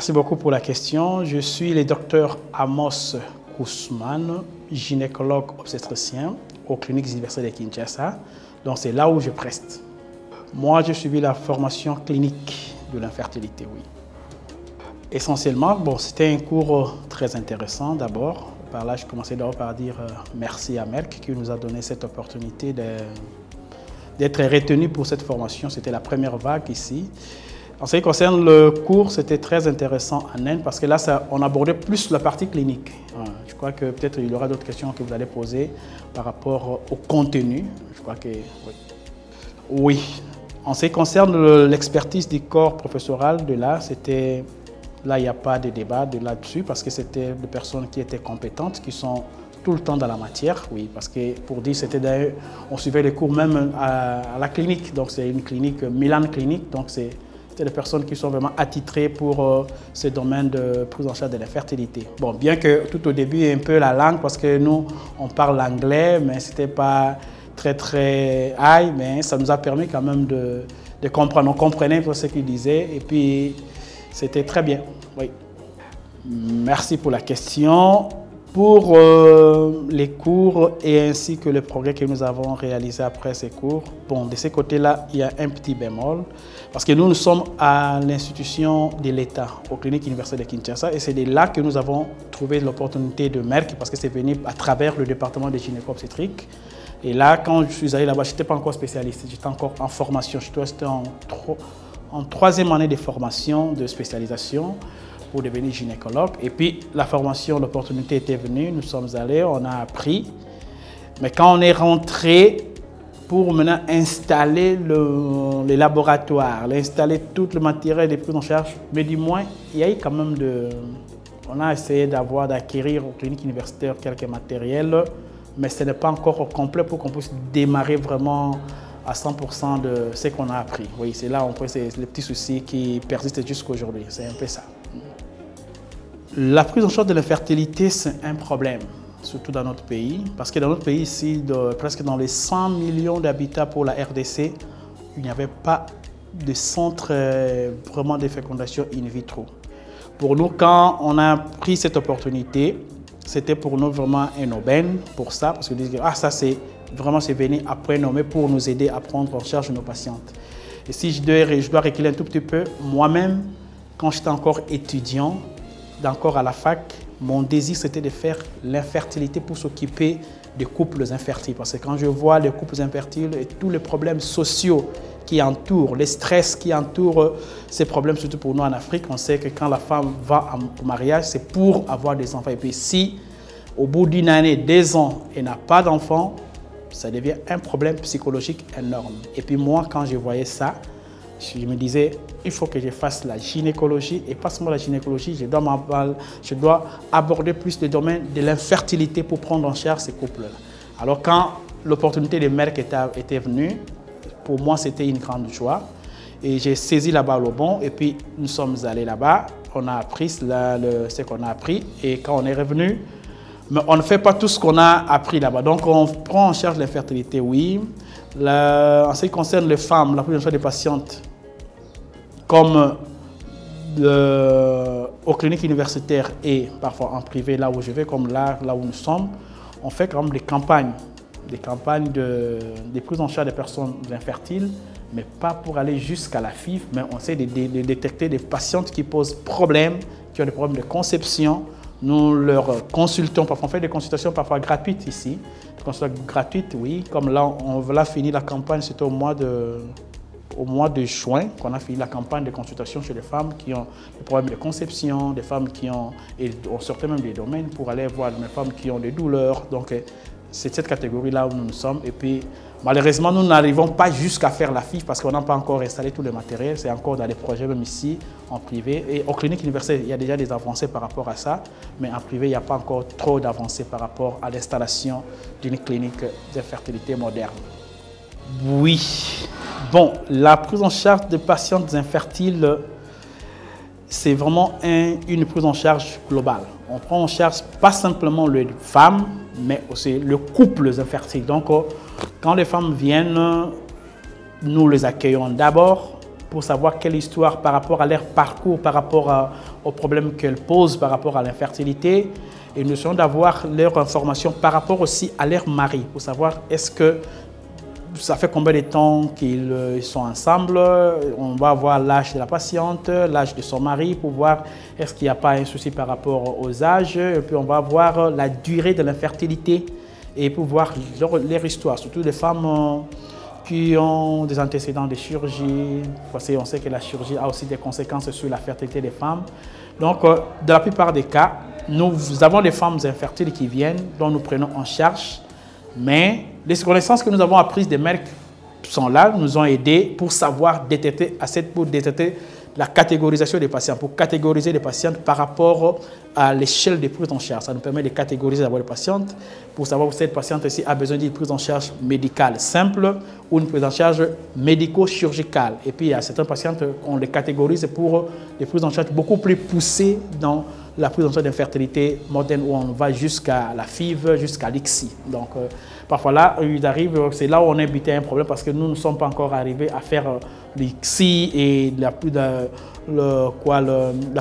Merci beaucoup pour la question. Je suis le docteur Amos Kousman, gynécologue obstétricien aux cliniques universitaires de Kinshasa. Donc c'est là où je preste. Moi, j'ai suivi la formation clinique de l'infertilité, oui. Essentiellement, bon, c'était un cours très intéressant d'abord. Par là, je commençais d'abord par dire merci à Merck qui nous a donné cette opportunité d'être retenu pour cette formation. C'était la première vague ici. En ce qui concerne le cours, c'était très intéressant en Inde parce que là, on abordait plus la partie clinique. Je crois que peut-être il y aura d'autres questions que vous allez poser par rapport au contenu. Je crois que oui. Oui. En ce qui concerne l'expertise du corps professoral de là, là, il n'y a pas de débat là-dessus parce que c'était des personnes qui étaient compétentes, qui sont tout le temps dans la matière, oui, parce que pour dire, c'était d'ailleurs, on suivait les cours même à la clinique, donc c'est une clinique, Milan Clinique, donc c'était des personnes qui sont vraiment attitrées pour ce domaine de prise en charge de la fertilité. Bon, bien que tout au début, un peu la langue, parce que nous, on parle anglais, mais c'était pas très high, mais ça nous a permis quand même de comprendre. On comprenait ce qu'ils disaient et puis c'était très bien, oui. Merci pour la question. Pour les cours et ainsi que le progrès que nous avons réalisé après ces cours, bon, de ce côté-là, il y a un petit bémol parce que nous sommes à l'institution de l'État, aux cliniques universitaires de Kinshasa, et c'est de là que nous avons trouvé l'opportunité de Merck parce que c'est venu à travers le département de gynéco-obstétrique. Et là, quand je suis allé là-bas, je n'étais pas encore spécialiste, j'étais encore en formation, j'étais en troisième année de formation, de spécialisation pour devenir gynécologue. Et puis la formation, l'opportunité était venue, nous sommes allés, on a appris. Mais quand on est rentré pour maintenant installer les laboratoires, installer tout le matériel de prise en charge, mais du moins, il y a eu quand même on a essayé d'acquérir aux cliniques universitaires quelques matériels, mais ce n'est pas encore complet pour qu'on puisse démarrer vraiment à 100% de ce qu'on a appris. Oui, c'est là, c'est les petits soucis qui persistent jusqu'à aujourd'hui. C'est un peu ça. La prise en charge de l'infertilité, c'est un problème, surtout dans notre pays, parce que dans notre pays ici, presque dans les 100 millions d'habitants pour la RDC, il n'y avait pas de centre vraiment de fécondation in vitro. Pour nous, quand on a pris cette opportunité, c'était pour nous vraiment un aubaine pour ça, parce que ça c'est venu après nommer pour nous aider à prendre en charge nos patientes. Et si je dois reculer un tout petit peu, moi-même, quand j'étais encore étudiant, encore à la fac, mon désir c'était de faire l'infertilité pour s'occuper des couples infertiles. Parce que quand je vois les couples infertiles et tous les problèmes sociaux qui entourent, les stress qui entourent ces problèmes, surtout pour nous en Afrique, on sait que quand la femme va au mariage, c'est pour avoir des enfants. Et puis si au bout d'une année, 2 ans, elle n'a pas d'enfants, ça devient un problème psychologique énorme. Et puis moi, quand je voyais ça, je me disais, il faut que je fasse la gynécologie, et pas seulement la gynécologie, je dois aborder plus le domaine de l'infertilité pour prendre en charge ces couples-là. Alors quand l'opportunité de Merck était venue, pour moi c'était une grande joie, et j'ai saisi là-bas le bon, et puis nous sommes allés là-bas, on a appris ce qu'on a appris, et quand on est revenu, mais on ne fait pas tout ce qu'on a appris là-bas. Donc on prend en charge l'infertilité, oui. En ce qui concerne les femmes, la prise en charge des patientes, comme aux cliniques universitaires et parfois en privé, là où je vais, comme là où nous sommes, on fait quand même des campagnes de prise en charge des personnes infertiles, mais pas pour aller jusqu'à la FIV, mais on essaie de détecter des patientes qui posent problème, qui ont des problèmes de conception. Nous leur consultons, parfois on fait des consultations parfois gratuites ici, des consultations gratuites, oui, comme là on va finir la campagne, c'était au mois de juin qu'on a fini la campagne de consultation chez les femmes qui ont des problèmes de conception, des femmes qui ont, et on sortait même des domaines pour aller voir les femmes qui ont des douleurs, donc c'est cette catégorie-là où nous sommes. Et puis malheureusement, nous n'arrivons pas jusqu'à faire la FIV parce qu'on n'a pas encore installé tout le matériel, c'est encore dans les projets même ici, en privé. Et aux cliniques universitaires, il y a déjà des avancées par rapport à ça, mais en privé, il n'y a pas encore trop d'avancées par rapport à l'installation d'une clinique de fertilité moderne. Oui. Bon, la prise en charge des patientes infertiles, c'est vraiment une prise en charge globale. On prend en charge pas simplement les femmes, mais aussi les couples infertiles. Donc, quand les femmes viennent, nous les accueillons d'abord pour savoir quelle histoire par rapport à leur parcours, par rapport aux problèmes qu'elles posent par rapport à l'infertilité. Et nous essayons d'avoir leurs informations par rapport aussi à leur mari, pour savoir est-ce que ça fait combien de temps qu'ils sont ensemble. On va voir l'âge de la patiente, l'âge de son mari, pour voir est-ce qu'il n'y a pas un souci par rapport aux âges. Et puis on va voir la durée de l'infertilité et pour voir leur histoire, surtout les femmes qui ont des antécédents de chirurgie, parce qu'on sait que la chirurgie a aussi des conséquences sur la fertilité des femmes. Donc, dans la plupart des cas, nous avons des femmes infertiles qui viennent, dont nous prenons en charge, mais les connaissances que nous avons apprises des mères sont là, nous ont aidés pour savoir détecter, pour détecter la catégorisation des patients, pour catégoriser les patientes par rapport à l'échelle des prises en charge. Ça nous permet de catégoriser d'abord les patientes pour savoir si cette patiente-ci a besoin d'une prise en charge médicale simple ou une prise en charge médico-chirurgicale. Et puis il y a certaines patientes qu'on les catégorise pour des prises en charge beaucoup plus poussées dans la prise en charge d'infertilité moderne où on va jusqu'à la FIV, jusqu'à l'ICSI. Donc parfois là, il arrive, c'est là où on a évité un problème parce que nous ne sommes pas encore arrivés à faire l'ICSI et la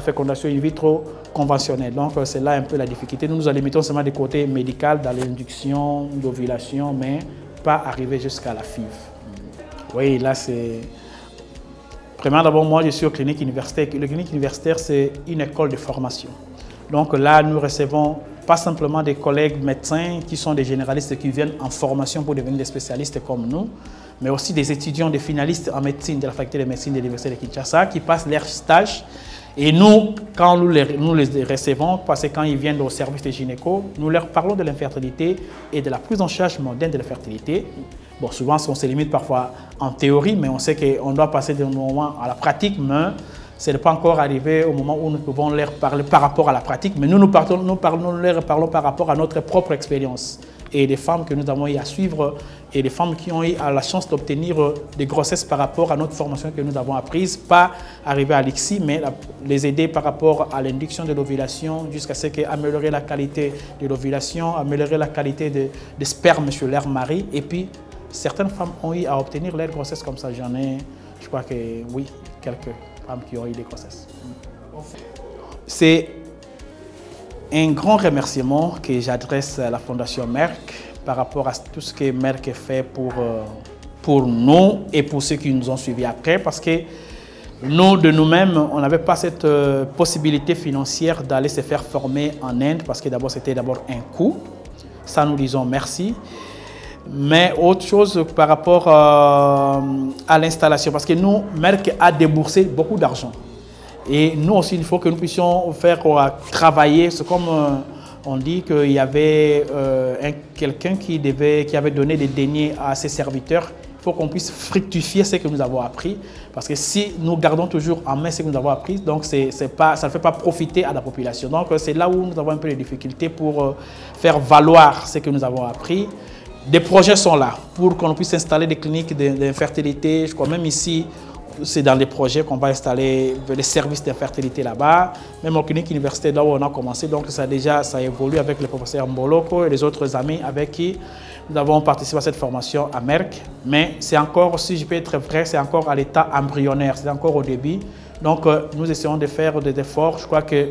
fécondation in vitro conventionnelle. Donc c'est là un peu la difficulté. Nous nous limitons seulement du côté médical dans l'induction, l'ovulation, mais pas arriver jusqu'à la FIV. Oui, là c'est... Premièrement, d'abord, moi, je suis aux cliniques universitaires. Les cliniques universitaires, c'est une école de formation. Donc là, nous recevons pas simplement des collègues médecins qui sont des généralistes qui viennent en formation pour devenir des spécialistes comme nous, mais aussi des étudiants, des finalistes en médecine de la faculté de médecine de l'Université de Kinshasa qui passent leur stage. Et nous, quand nous les recevons, parce que quand ils viennent au service des gynécos, nous leur parlons de l'infertilité et de la prise en charge moderne de la fertilité. Bon, souvent, on se limite parfois en théorie, mais on sait qu'on doit passer d'un moment à la pratique, mais ce n'est pas encore arrivé au moment où nous pouvons leur parler par rapport à la pratique, mais nous leur parlons par rapport à notre propre expérience. Et des femmes que nous avons eu à suivre et des femmes qui ont eu la chance d'obtenir des grossesses par rapport à notre formation que nous avons apprise, pas arriver à l'ICSI, mais les aider par rapport à l'induction de l'ovulation jusqu'à ce qu'améliorer la qualité de l'ovulation, améliorer la qualité de sperme sur leur mari. Et puis, certaines femmes ont eu à obtenir leur grossesse comme ça. J'en ai, je crois que oui, quelques femmes qui ont eu des grossesses. C'est un grand remerciement que j'adresse à la Fondation Merck par rapport à tout ce que Merck fait pour nous et pour ceux qui nous ont suivis après, parce que nous, de nous-mêmes, on n'avait pas cette possibilité financière d'aller se faire former en Inde, parce que d'abord, c'était d'abord un coût. Ça, nous disons merci. Mais autre chose par rapport à l'installation, parce que nous, Merck a déboursé beaucoup d'argent. Et nous aussi, il faut que nous puissions faire travailler. C'est comme on dit qu'il y avait quelqu'un qui avait donné des deniers à ses serviteurs. Il faut qu'on puisse fructifier ce que nous avons appris. Parce que si nous gardons toujours en main ce que nous avons appris, donc ça ne fait pas profiter à la population. Donc c'est là où nous avons un peu de difficultés pour faire valoir ce que nous avons appris. Des projets sont là pour qu'on puisse installer des cliniques d'infertilité. Je crois même ici, c'est dans les projets qu'on va installer les services d'infertilité là-bas. Même aux cliniques universitaires là où on a commencé, donc ça évolue avec le professeur Mboloko et les autres amis avec qui nous avons participé à cette formation à Merck. Mais c'est encore, si je peux être vrai, c'est encore à l'état embryonnaire, c'est encore au début. Donc nous essayons de faire des efforts. Je crois que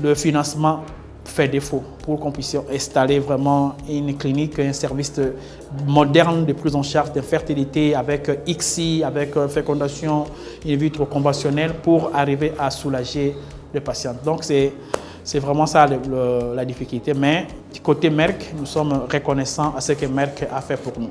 le financement fait défaut pour qu'on puisse installer vraiment une clinique, un service moderne de prise en charge de fertilité avec ICSI, avec fécondation in vitro conventionnelle pour arriver à soulager les patients. Donc c'est vraiment ça la difficulté. Mais du côté Merck, nous sommes reconnaissants à ce que Merck a fait pour nous.